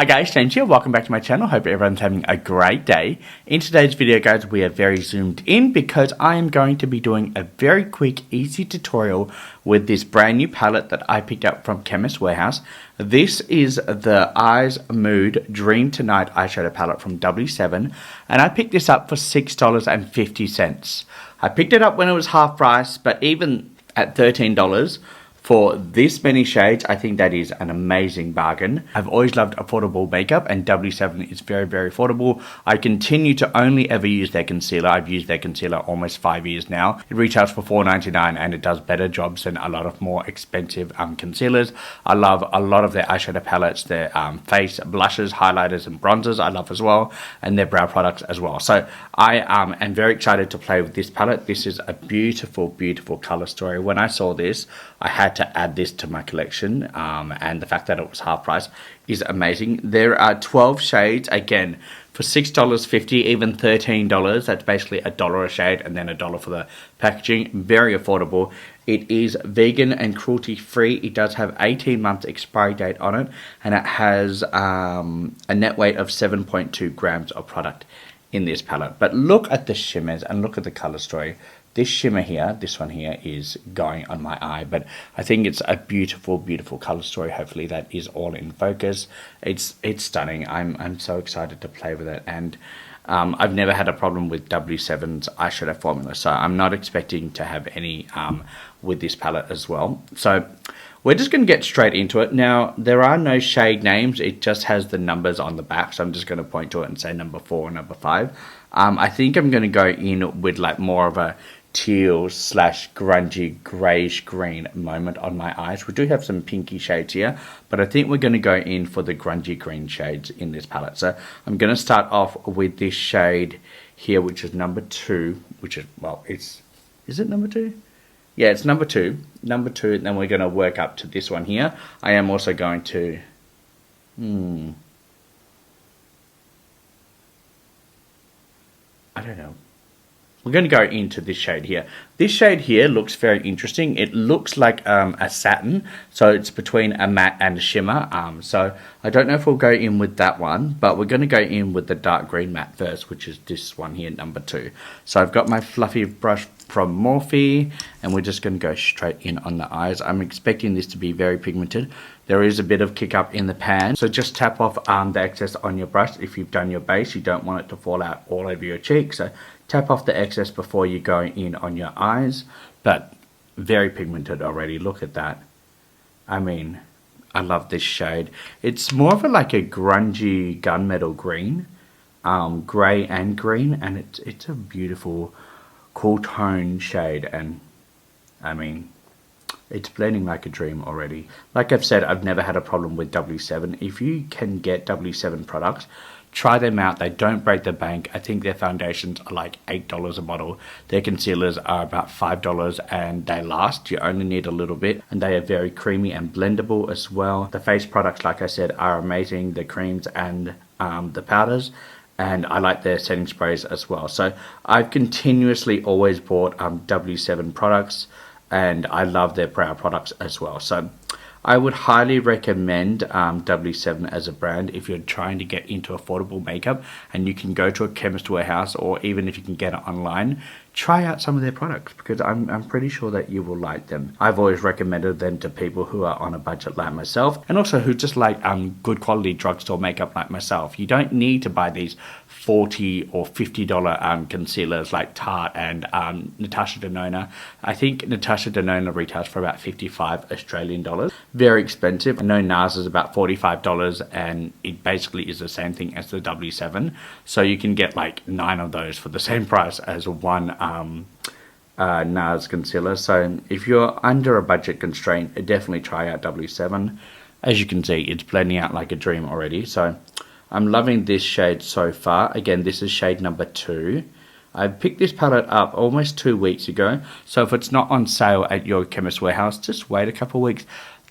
Hi guys, James here. Welcome back to my channel. Hope everyone's having a great day. In today's video, guys, we are very zoomed in because I am going to be doing a very quick, easy tutorial with this brand new palette that I picked up from Chemist Warehouse. This is the Eyes Mood Dream Tonight eyeshadow palette from W7, and I picked this up for $6.50. I picked it up when it was half price, but even at $13, for this many shades, I think that is an amazing bargain. I've always loved affordable makeup, and W7 is very, very affordable. I continue to only ever use their concealer. I've used their concealer almost 5 years now. It retails for $4.99 and it does better jobs than a lot of more expensive concealers. I love a lot of their eyeshadow palettes, their face blushes, highlighters and bronzers I love as well, and their brow products as well. So I am very excited to play with this palette. This is a beautiful, beautiful color story. When I saw this, I had to add this to my collection, and the fact that it was half price is amazing. There are 12 shades, again, for $6.50, even $13. That's basically $1 a shade and then $1 for the packaging. Very affordable. It is vegan and cruelty free. It does have 18 months expiry date on it, and it has a net weight of 7.2 grams of product in this palette. But look at the shimmers and look at the color story. This shimmer here, this one here, is going on my eye, but I think it's a beautiful, beautiful color story. Hopefully that is all in focus. It's stunning. I'm so excited to play with it, and I've never had a problem with W7's eyeshadow formula, so I'm not expecting to have any with this palette as well. So we're just going to get straight into it. Now, there are no shade names. It just has the numbers on the back, so I'm just going to point to it and say number 4 and number 5. I think I'm going to go in with like more of a teal slash grungy grayish green moment on my eyes. We do have some pinky shades here, but I think we're going to go in for the grungy green shades in this palette. So I'm going to start off with this shade here, which is number 2, which is, well, is it number 2? Yeah, it's number 2, and then we're going to work up to this one here. I am also going to I don't know. We're going to go into this shade here. This shade here looks very interesting. It looks like a satin, so it's between a matte and a shimmer. So I don't know if we'll go in with that one, but we're going to go in with the dark green matte first, which is this one here, number 2. So I've got my fluffy brush from Morphe, and we're just going to go straight in on the eyes. I'm expecting this to be very pigmented. There is a bit of kick up in the pan, so just tap off the excess on your brush. If you've done your base, you don't want it to fall out all over your cheek, so tap off the excess before you go in on your eyes. But very pigmented already. Look at that. I mean, I love this shade. It's more of like a grungy gunmetal green, grey and green, and it's a beautiful cool tone shade, and I mean, it's blending like a dream already. Like I've said, I've never had a problem with W7. If you can get W7 products, try them out. They don't break the bank. I think their foundations are like $8 a bottle. Their concealers are about $5 and they last. You only need a little bit, and they are very creamy and blendable as well. The face products, like I said, are amazing. The creams and the powders. And I like their setting sprays as well. So I've continuously always bought W7 products, and I love their brow products as well. So I would highly recommend W7 as a brand if you're trying to get into affordable makeup and you can go to a Chemist Warehouse, or even if you can get it online, try out some of their products, because I'm pretty sure that you will like them. I've always recommended them to people who are on a budget like myself, and also who just like good quality drugstore makeup like myself. You don't need to buy these $40 or $50 concealers like Tarte and Natasha Denona. I think Natasha Denona retails for about 55 Australian dollars. Very expensive. I know NARS is about $45, and it basically is the same thing as the W7. So you can get like 9 of those for the same price as one NARS concealer. So if you're under a budget constraint, definitely try out W7. As you can see, it's blending out like a dream already. So I'm loving this shade so far. Again, this is shade number 2. I picked this palette up almost 2 weeks ago. So if it's not on sale at your Chemist Warehouse, just wait a couple of weeks.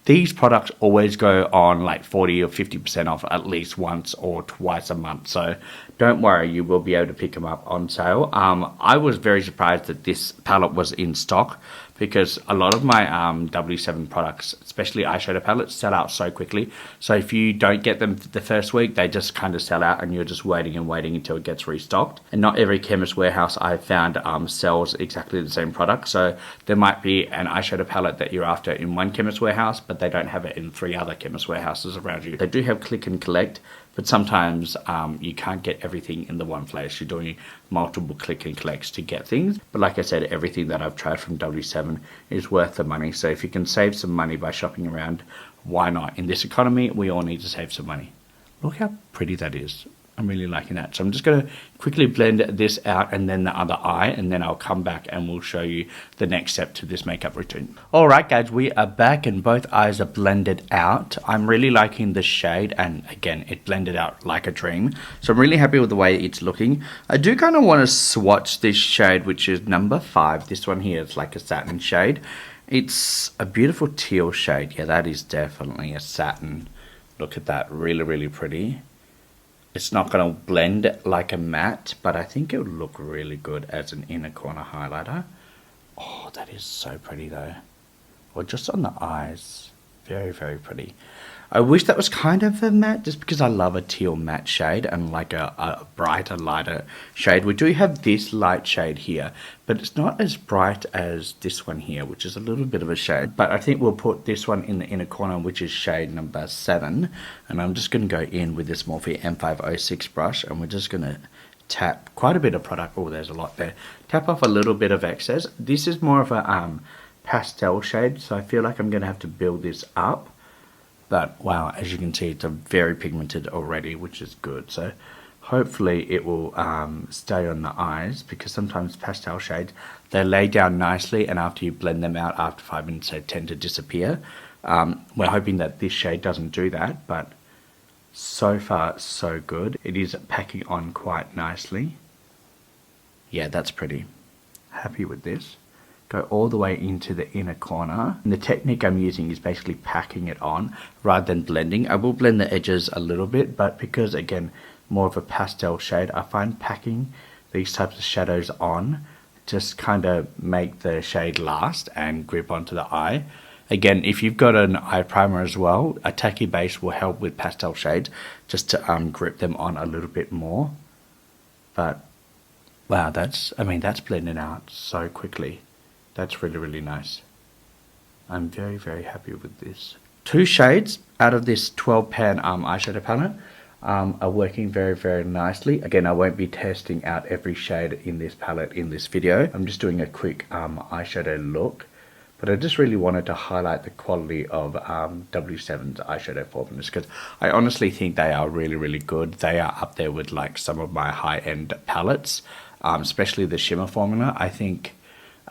These products always go on like 40 or 50% off at least once or twice a month. So don't worry, you will be able to pick them up on sale. I was very surprised that this palette was in stock, because a lot of my W7 products, especially eyeshadow palettes, sell out so quickly. So if you don't get them the first week, they just kind of sell out and you're just waiting and waiting until it gets restocked. And not every Chemist Warehouse I've found sells exactly the same product. So there might be an eyeshadow palette that you're after in one Chemist Warehouse, but they don't have it in 3 other Chemist Warehouses around you. They do have click and collect, but sometimes you can't get everything in the one place. You're doing multiple click and collects to get things. But like I said, everything that I've tried from W7 is worth the money. So if you can save some money by shopping around, why not? In this economy, we all need to save some money. Look how pretty that is. I'm really liking that. So I'm just going to quickly blend this out and then the other eye, and then I'll come back and we'll show you the next step to this makeup routine. Alright guys, we are back and both eyes are blended out. I'm really liking the shade, and again, it blended out like a dream. So I'm really happy with the way it's looking. I do kind of want to swatch this shade, which is number 5. This one here is like a satin shade. It's a beautiful teal shade. Yeah, that is definitely a satin. Look at that, really, really pretty. It's not going to blend like a matte, but I think it would look really good as an inner corner highlighter. Oh, that is so pretty though. Or just on the eyes. Very, very pretty. I wish that was kind of a matte, just because I love a teal matte shade and like a brighter, lighter shade. We do have this light shade here, but it's not as bright as this one here, which is a little bit of a shade. But I think we'll put this one in the inner corner, which is shade number 7. And I'm just going to go in with this Morphe M506 brush, and we're just going to tap quite a bit of product. Oh, there's a lot there. Tap off a little bit of excess. This is more of a pastel shade, so I feel like I'm going to have to build this up. But wow, as you can see, it's a very pigmented already, which is good. So hopefully it will stay on the eyes, because sometimes pastel shades, they lay down nicely, and after you blend them out after 5 minutes, they tend to disappear. We're hoping that this shade doesn't do that, but so far so good. It is packing on quite nicely. Yeah, that's pretty. Happy with this. Go all the way into the inner corner. And the technique I'm using is basically packing it on rather than blending. I will blend the edges a little bit, but because again, more of a pastel shade, I find packing these types of shadows on just kind of make the shade last and grip onto the eye. Again, if you've got an eye primer as well, a tacky base will help with pastel shades just to grip them on a little bit more. But wow, that's blending out so quickly. That's really, really nice. I'm very, very happy with this. 2 shades out of this 12 pan eyeshadow palette are working very, very nicely. Again, I won't be testing out every shade in this palette in this video. I'm just doing a quick eyeshadow look. But I just really wanted to highlight the quality of W7's eyeshadow formulas, because I honestly think they are really, really good. They are up there with like some of my high-end palettes, especially the shimmer formula.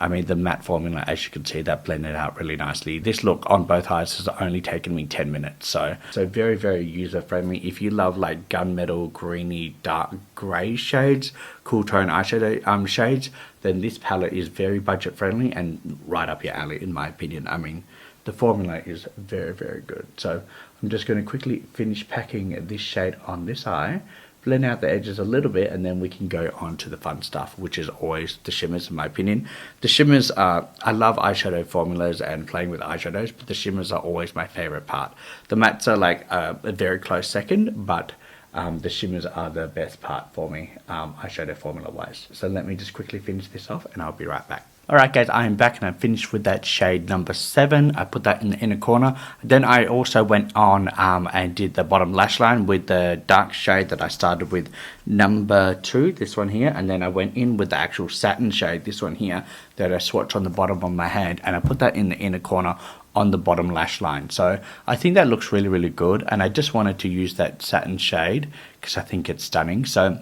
I mean, the matte formula, as you can see, that blended out really nicely. This look on both eyes has only taken me 10 minutes. So very, very user-friendly. If you love like gunmetal, greeny, dark grey shades, cool tone eyeshadow shades, then this palette is very budget-friendly and right up your alley, in my opinion. I mean, the formula is very, very good. So I'm just going to quickly finish packing this shade on this eye, blend out the edges a little bit, and then we can go on to the fun stuff, which is always the shimmers, in my opinion. The shimmers are, I love eyeshadow formulas and playing with eyeshadows, but the shimmers are always my favorite part. The mattes are like a very close second, but the shimmers are the best part for me, eyeshadow formula wise. So let me just quickly finish this off and I'll be right back. Alright guys, I am back and I'm finished with that shade number 7. I put that in the inner corner. Then I also went on and did the bottom lash line with the dark shade that I started with, number 2, this one here. And then I went in with the actual satin shade, this one here, that I swatched on the bottom of my hand. And I put that in the inner corner on the bottom lash line. So I think that looks really, really good. And I just wanted to use that satin shade because I think it's stunning. So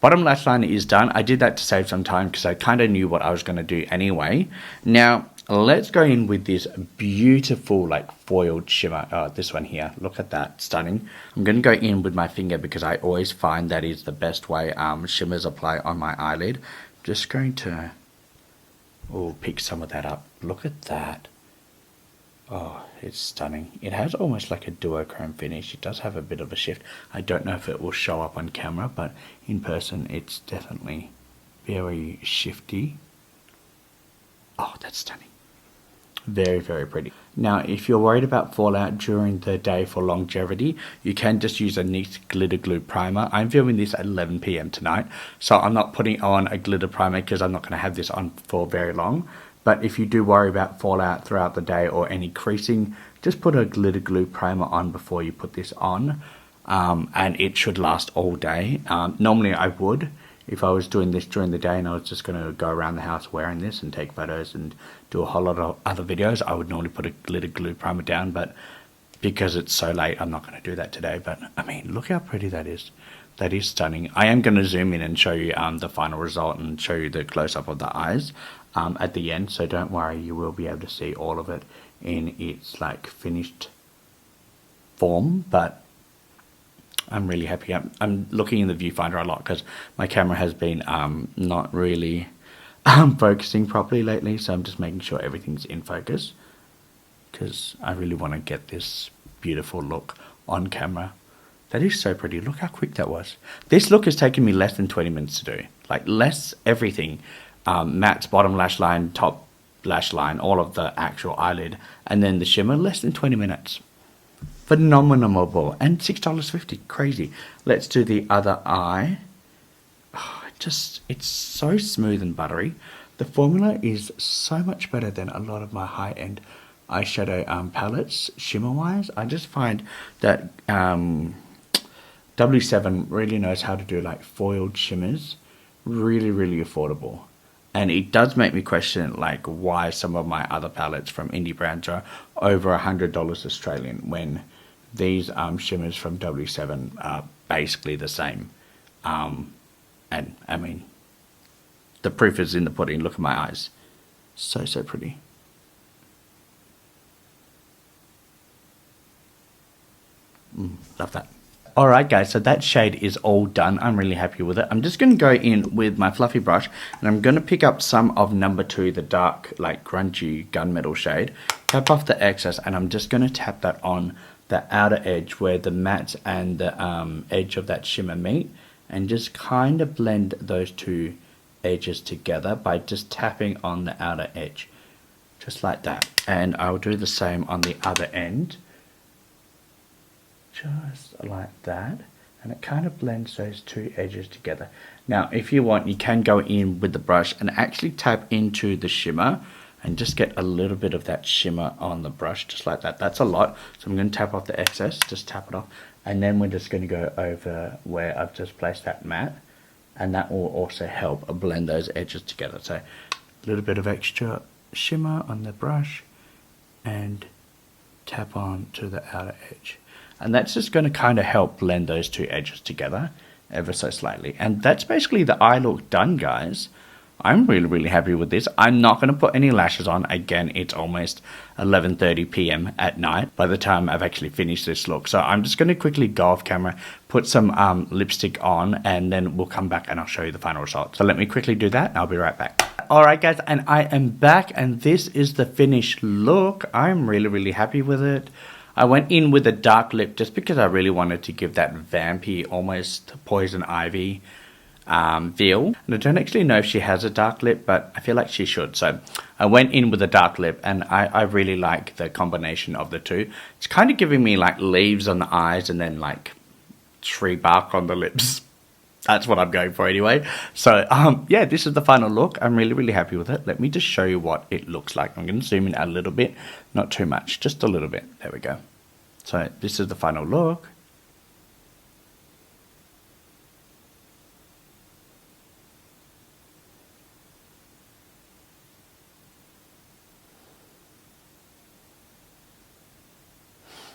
bottom lash line is done. I did that to save some time because I kind of knew what I was going to do anyway. Now, let's go in with this beautiful like foiled shimmer. This one here. Look at that. Stunning. I'm going to go in with my finger because I always find that is the best way shimmers apply on my eyelid. Just going to pick some of that up. Look at that. Oh, it's stunning. It has almost like a duochrome finish. It does have a bit of a shift. I don't know if it will show up on camera, but in person it's definitely very shifty. Oh, that's stunning. Very, very pretty. Now, if you're worried about fallout during the day for longevity, you can just use a NYX glitter glue primer. I'm filming this at 11 p.m. tonight, so I'm not putting on a glitter primer because I'm not going to have this on for very long. But if you do worry about fallout throughout the day or any creasing, just put a glitter glue primer on before you put this on, and it should last all day. Normally I would, if I was doing this during the day and I was just going to go around the house wearing this and take photos and do a whole lot of other videos, I would normally put a glitter glue primer down, but because it's so late, I'm not going to do that today. But I mean, look how pretty that is. That is stunning. I am going to zoom in and show you the final result and show you the close-up of the eyes at the end, so don't worry, you will be able to see all of it in its like finished form. But I'm really happy. I'm looking in the viewfinder a lot because my camera has been not really focusing properly lately, so I'm just making sure everything's in focus because I really want to get this beautiful look on camera. That is so pretty. Look how quick that was. This look has taken me less than 20 minutes to do. Like less everything. Matte's bottom lash line, top lash line, all of the actual eyelid, and then the shimmer, less than 20 minutes. Phenomenal. And $6.50. Crazy. Let's do the other eye. Oh, it's so smooth and buttery. The formula is so much better than a lot of my high-end eyeshadow palettes, shimmer-wise. I just find that W7 really knows how to do like foiled shimmers. Really, really affordable. And it does make me question like why some of my other palettes from indie brands are over $100 Australian when these shimmers from W7 are basically the same. And I mean, the proof is in the pudding. Look at my eyes. So pretty. Love that. Alright guys, so that shade is all done. I'm really happy with it. I'm just going to go in with my fluffy brush and I'm going to pick up some of number 2, the dark, like grungy gunmetal shade. Tap off the excess and I'm just going to tap that on the outer edge where the matte and the edge of that shimmer meet, and just kind of blend those two edges together by just tapping on the outer edge. Just like that. And I'll do the same on the other end. Just like that, and it kind of blends those two edges together. Now if you want, you can go in with the brush and actually tap into the shimmer and just get a little bit of that shimmer on the brush, just like that. That's a lot, so I'm going to tap off the excess, just tap it off, and then we're just going to go over where I've just placed that matte, and that will also help blend those edges together. So a little bit of extra shimmer on the brush and tap on to the outer edge. And that's just going to kind of help blend those two edges together ever so slightly. And that's basically the eye look done, guys. I'm really, really happy with this. I'm not going to put any lashes on. Again, it's almost 11:30 p.m. at night by the time I've actually finished this look. So I'm just going to quickly go off camera, put some lipstick on, and then we'll come back and I'll show you the final result. So let me quickly do that and I'll be right back. Alright guys, and I am back and this is the finished look. I'm really, really happy with it. I went in with a dark lip just because I really wanted to give that vampy, almost poison ivy feel. And I don't actually know if she has a dark lip, but I feel like she should. So I went in with a dark lip and I really like the combination of the two. It's kind of giving me like leaves on the eyes and then like tree bark on the lips. That's what I'm going for anyway. So yeah, this is the final look. I'm really, really happy with it. Let me just show you what it looks like. I'm going to zoom in a little bit, not too much, just a little bit. There we go. So this is the final look.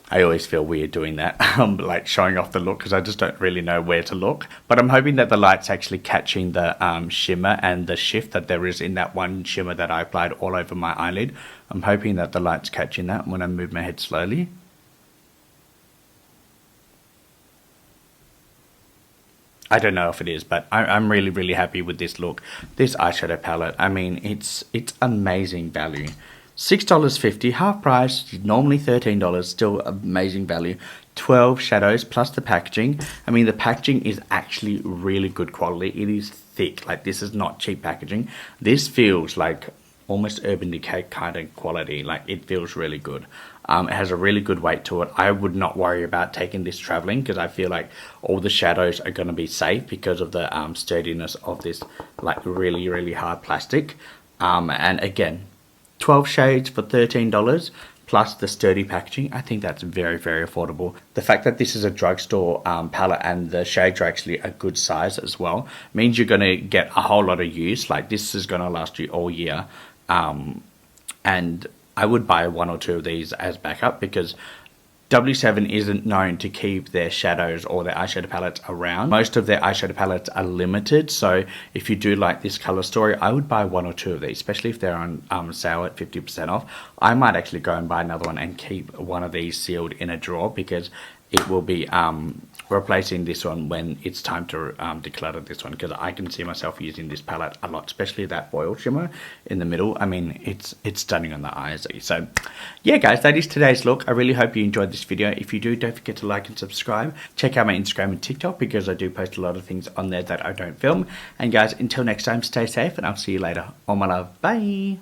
I always feel weird doing that, like showing off the look, because I just don't really know where to look. But I'm hoping that the light's actually catching the shimmer and the shift that there is in that one shimmer that I applied all over my eyelid. I'm hoping that the light's catching that when I move my head slowly. I don't know if it is, but I'm really, really happy with this look. This eyeshadow palette, I mean, it's amazing value. $6.50, half price, normally $13, still amazing value. 12 shadows plus the packaging. I mean, the packaging is actually really good quality. It is thick, like this is not cheap packaging. This feels like almost Urban Decay kind of quality. Like, it feels really good. It has a really good weight to it. I would not worry about taking this traveling because I feel like all the shadows are going to be safe because of the sturdiness of this, like, really, really hard plastic. And again, 12 shades for $13 plus the sturdy packaging. I think that's very, very affordable. The fact that this is a drugstore palette and the shades are actually a good size as well means you're going to get a whole lot of use. Like, this is going to last you all year. And I would buy 1 or 2 of these as backup because W7 isn't known to keep their shadows or their eyeshadow palettes around. Most of their eyeshadow palettes are limited, so if you do like this color story, I would buy 1 or 2 of these, especially if they're on sale at 50% off. I might actually go and buy another one and keep one of these sealed in a drawer because it will be replacing this one when it's time to declutter this one, because I can see myself using this palette a lot, especially that foil shimmer in the middle. I mean, it's stunning on the eyes. So yeah guys, that is today's look. I really hope you enjoyed this video. If you do, don't forget to like and subscribe. Check out my Instagram and TikTok because I do post a lot of things on there that I don't film. And guys, until next time, stay safe and I'll see you later. All my love. Bye.